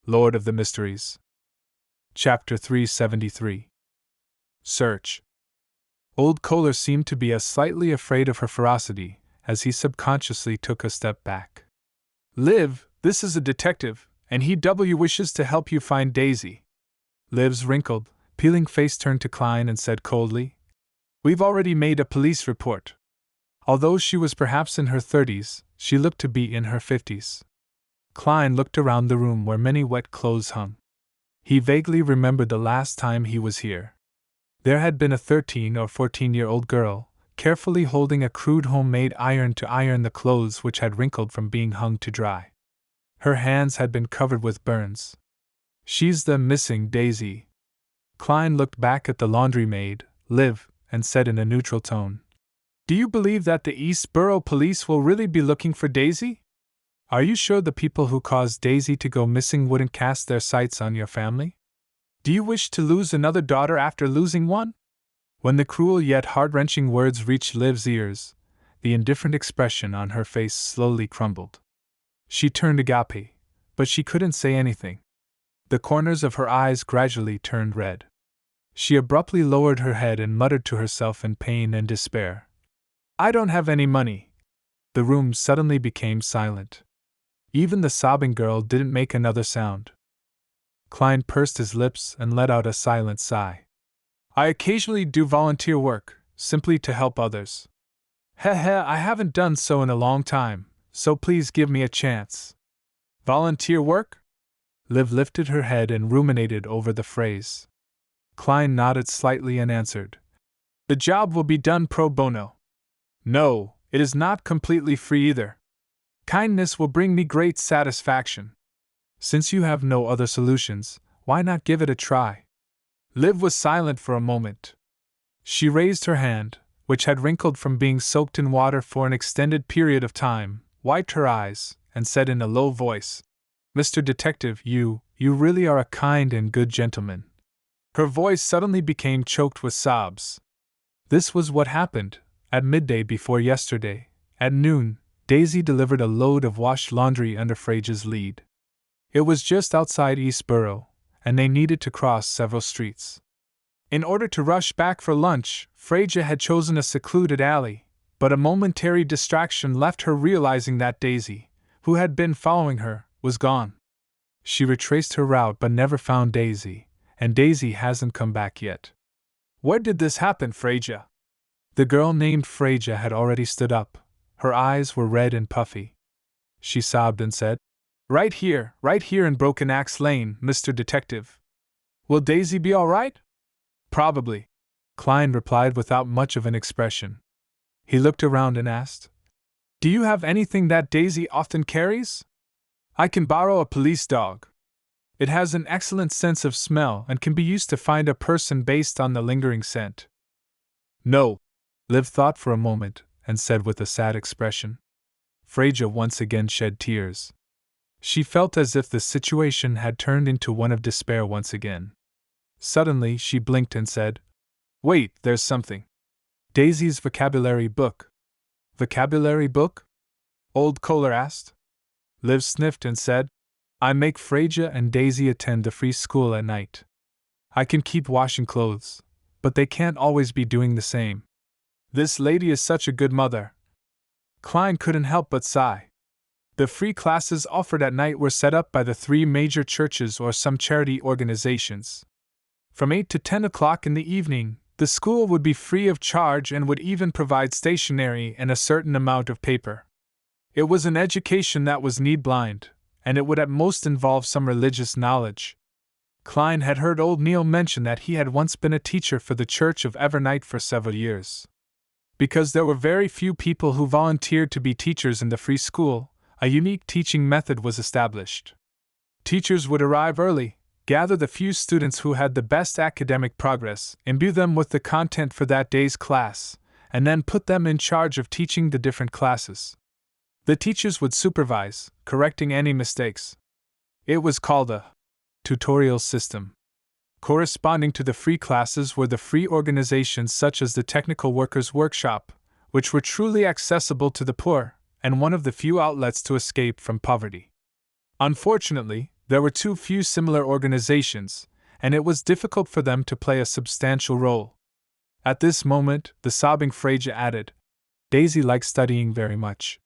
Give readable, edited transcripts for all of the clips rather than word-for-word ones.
Lord of the Mysteries. Chapter 373. Search. Old Kohler seemed to be slightly afraid of her ferocity, as he subconsciously took a step back. Liv, this is a detective, and he wishes to help you find Daisy. Liv's wrinkled, peeling face turned to Klein and said coldly, We've already made a police report. Although she was perhaps in her 30s, she looked to be in her 50s. Klein looked around the room where many wet clothes hung. He vaguely remembered the last time he was here. There had been a 13 or 14-year-old girl, carefully holding a crude homemade iron to iron the clothes which had wrinkled from being hung to dry. Her hands had been covered with burns. She's the missing Daisy. Klein looked back at the laundry maid, Liv, and said in a neutral tone, Do you believe that the East Borough Police will really be looking for Daisy? Are you sure the people who caused Daisy to go missing wouldn't cast their sights on your family? Do you wish to lose another daughter after losing one? When the cruel yet heart-wrenching words reached Liv's ears, the indifferent expression on her face slowly crumbled. She turned agape, but she couldn't say anything. The corners of her eyes gradually turned red. She abruptly lowered her head and muttered to herself in pain and despair, I don't have any money. The room suddenly became silent. Even the sobbing girl didn't make another sound. Klein pursed his lips and let out a silent sigh. I occasionally do volunteer work, simply to help others. I haven't done so in a long time, so please give me a chance. Volunteer work? Liv lifted her head and ruminated over the phrase. Klein nodded slightly and answered, The job will be done pro bono. No, it is not completely free either. Kindness will bring me great satisfaction. Since you have no other solutions, why not give it a try? Liv was silent for a moment. She raised her hand, which had wrinkled from being soaked in water for an extended period of time, wiped her eyes, and said in a low voice, Mr. Detective, you really are a kind and good gentleman. Her voice suddenly became choked with sobs. This was what happened. At midday before yesterday, at noon, Daisy delivered a load of washed laundry under Frazia's lead. It was just outside East Borough, and they needed to cross several streets. In order to rush back for lunch, Frezia had chosen a secluded alley, but a momentary distraction left her realizing that Daisy, who had been following her, was gone. She retraced her route but never found Daisy, and Daisy hasn't come back yet. Where did this happen, Frezia? The girl named Frezia had already stood up. Her eyes were red and puffy. She sobbed and said, Right here in Broken Axe Lane, Mr. Detective. Will Daisy be all right? Probably, Klein replied without much of an expression. He looked around and asked, Do you have anything that Daisy often carries? I can borrow a police dog. It has an excellent sense of smell and can be used to find a person based on the lingering scent. No, Liv thought for a moment and said with a sad expression. Frezia once again shed tears. She felt as if the situation had turned into one of despair once again. Suddenly she blinked and said, Wait, there's something. Daisy's vocabulary book. Vocabulary book? Old Kohler asked. Liv sniffed and said, I make Frezia and Daisy attend the free school at night. I can keep washing clothes, but they can't always be doing the same. This lady is such a good mother. Klein couldn't help but sigh. The free classes offered at night were set up by the 3 major churches or some charity organizations. From 8 to 10 o'clock in the evening, the school would be free of charge and would even provide stationery and a certain amount of paper. It was an education that was need-blind, and it would at most involve some religious knowledge. Klein had heard old Neil mention that he had once been a teacher for the Church of Evernight for several years. Because there were very few people who volunteered to be teachers in the free school, a unique teaching method was established. Teachers would arrive early, gather the few students who had the best academic progress, imbue them with the content for that day's class, and then put them in charge of teaching the different classes. The teachers would supervise, correcting any mistakes. It was called a tutorial system. Corresponding to the free classes were the free organizations such as the Technical Workers' Workshop, which were truly accessible to the poor, and one of the few outlets to escape from poverty. Unfortunately, There were too few similar organizations, and it was difficult for them to play a substantial role. At this moment, the sobbing Freyja added, Daisy liked studying very much.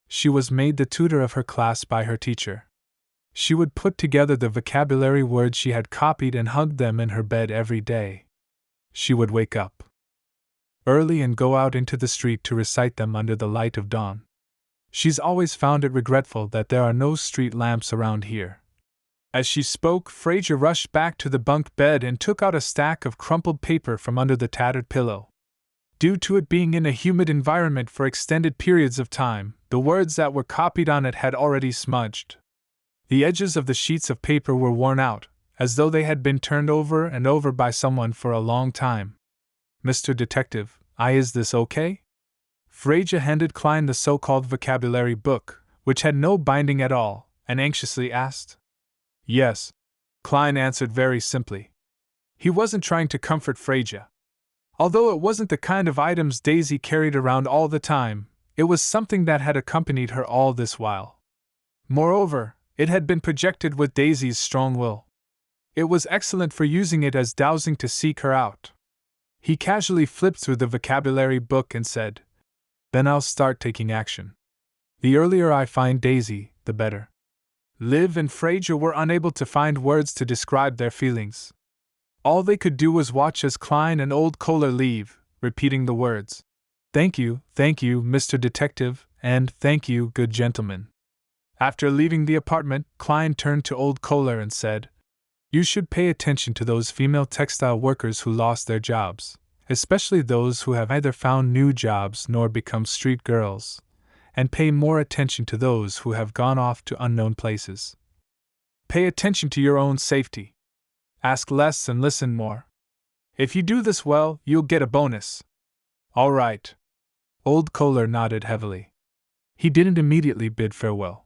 She was made the tutor of her class by her teacher. She would put together the vocabulary words she had copied and hug them in her bed every day. She would wake up early and go out into the street to recite them under the light of dawn. She's always found it regretful that there are no street lamps around here. As she spoke, Freyja rushed back to the bunk bed and took out a stack of crumpled paper from under the tattered pillow. Due to it being in a humid environment for extended periods of time, the words that were copied on it had already smudged. The edges of the sheets of paper were worn out, as though they had been turned over and over by someone for a long time. Mr. Detective, is this okay? Freyja handed Klein the so-called vocabulary book, which had no binding at all, and anxiously asked. Yes, Klein answered very simply. He wasn't trying to comfort Freyja. Although it wasn't the kind of items Daisy carried around all the time, it was something that had accompanied her all this while. Moreover, it had been projected with Daisy's strong will. It was excellent for using it as dowsing to seek her out. He casually flipped through the vocabulary book and said, Then I'll start taking action. The earlier I find Daisy, the better. Liv and Freyja were unable to find words to describe their feelings. All they could do was watch as Klein and old Kohler leave, repeating the words, thank you, Mr. Detective, and thank you, good gentleman. After leaving the apartment, Klein turned to old Kohler and said, You should pay attention to those female textile workers who lost their jobs, especially those who have either found new jobs nor become street girls, and pay more attention to those who have gone off to unknown places. Pay attention to your own safety. Ask less and listen more. If you do this well, you'll get a bonus. All right. Old Kohler nodded heavily. He didn't immediately bid farewell.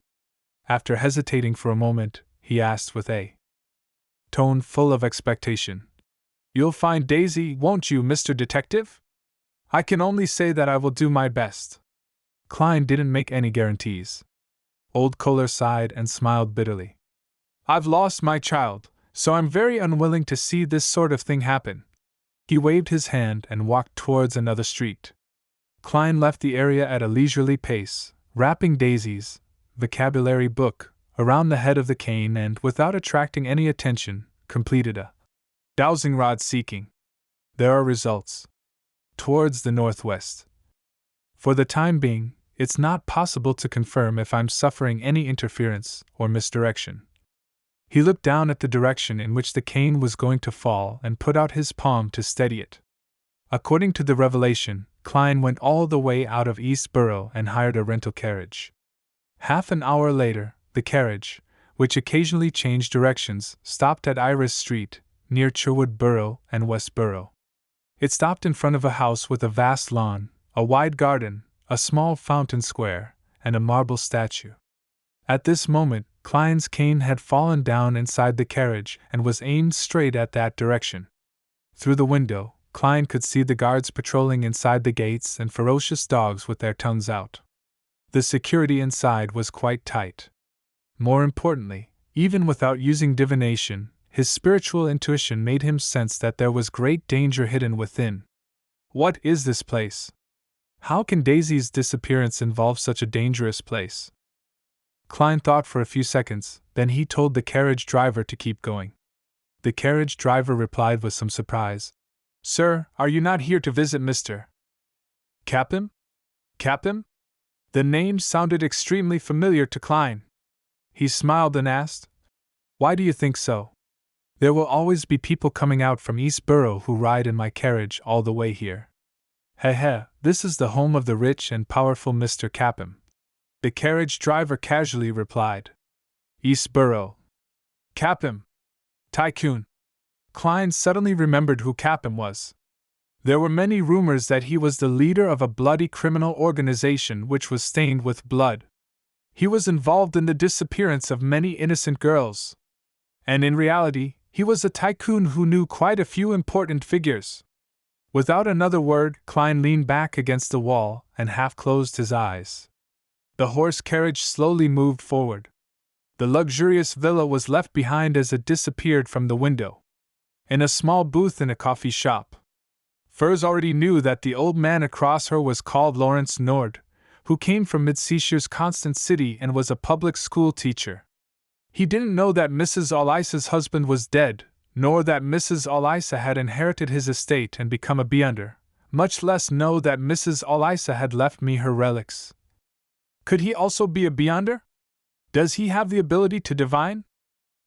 After hesitating for a moment, he asked with a tone full of expectation, You'll find Daisy, won't you, Mr. Detective? I can only say that I will do my best. Klein didn't make any guarantees. Old Kohler sighed and smiled bitterly. I've lost my child, so I'm very unwilling to see this sort of thing happen. He waved his hand and walked towards another street. Klein left the area at a leisurely pace, wrapping Daisy's vocabulary book around the head of the cane and, without attracting any attention, completed a dowsing rod seeking. There are results. Towards the northwest. For the time being, it's not possible to confirm if I'm suffering any interference or misdirection. He looked down at the direction in which the cane was going to fall and put out his palm to steady it. According to the revelation, Klein went all the way out of East Borough and hired a rental carriage. Half an hour later, the carriage, which occasionally changed directions, stopped at Iris Street, near Cherwood Borough and West Borough. It stopped in front of a house with a vast lawn, a wide garden, a small fountain square, and a marble statue. At this moment, Klein's cane had fallen down inside the carriage and was aimed straight at that direction. Through the window, Klein could see the guards patrolling inside the gates and ferocious dogs with their tongues out. The security inside was quite tight. More importantly, even without using divination, his spiritual intuition made him sense that there was great danger hidden within. What is this place? How can Daisy's disappearance involve such a dangerous place? Klein thought for a few seconds, then he told the carriage driver to keep going. The carriage driver replied with some surprise, Sir, are you not here to visit Mr. Capim? Capim? The name sounded extremely familiar to Klein. He smiled and asked, Why do you think so? There will always be people coming out from East Borough who ride in my carriage all the way here. This is the home of the rich and powerful Mr. Capim. The carriage driver casually replied. East Borough. Capim. Tycoon. Klein suddenly remembered who Capim was. There were many rumors that he was the leader of a bloody criminal organization which was stained with blood. He was involved in the disappearance of many innocent girls. And in reality, he was a tycoon who knew quite a few important figures. Without another word, Klein leaned back against the wall and half closed his eyes. The horse carriage slowly moved forward. The luxurious villa was left behind as it disappeared from the window. In a small booth in a coffee shop. Furs already knew that the old man across her was called Lawrence Nord, who came from Midshire's Constant City and was a public school teacher. He didn't know that Mrs. Alisa's husband was dead, nor that Mrs. Alisa had inherited his estate and become a beyonder, much less know that Mrs. Alisa had left me her relics. Could he also be a beyonder? Does he have the ability to divine?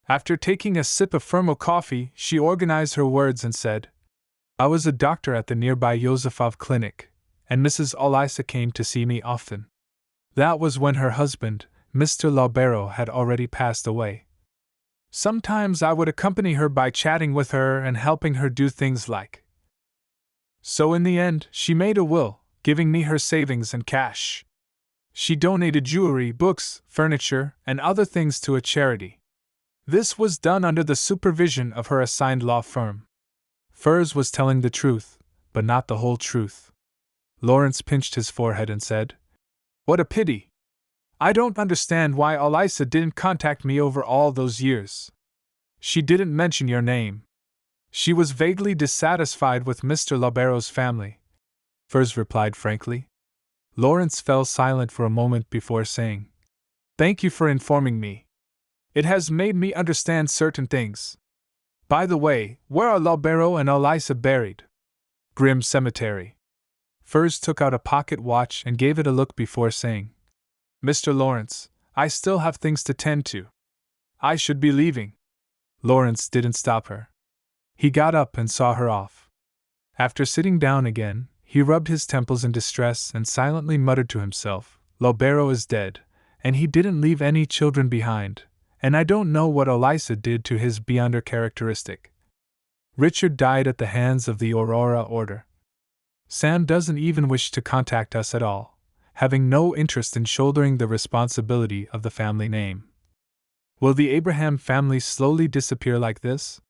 After taking a sip of Fermo coffee, she organized her words and said, I was a doctor at the nearby Yosefov clinic, and Mrs. Alisa came to see me often. That was when her husband, Mr. Labero, had already passed away. Sometimes I would accompany her by chatting with her and helping her do things like. So in the end, she made a will, giving me her savings and cash. She donated jewelry, books, furniture, and other things to a charity. This was done under the supervision of her assigned law firm. Furs was telling the truth, but not the whole truth. Lawrence pinched his forehead and said, What a pity! I don't understand why Alisa didn't contact me over all those years. She didn't mention your name. She was vaguely dissatisfied with Mr. Labero's family. Furs replied frankly. Lawrence fell silent for a moment before saying, Thank you for informing me. It has made me understand certain things. By the way, where are Labero and Alisa buried? Grim Cemetery. Furs took out a pocket watch and gave it a look before saying, Mr. Lawrence, I still have things to tend to. I should be leaving. Lawrence didn't stop her. He got up and saw her off. After sitting down again, he rubbed his temples in distress and silently muttered to himself, Labero is dead, and he didn't leave any children behind, and I don't know what Alisa did to his beyonder characteristic. Richard died at the hands of the Aurora Order. Sam doesn't even wish to contact us at all, having no interest in shouldering the responsibility of the family name. Will the Abraham family slowly disappear like this?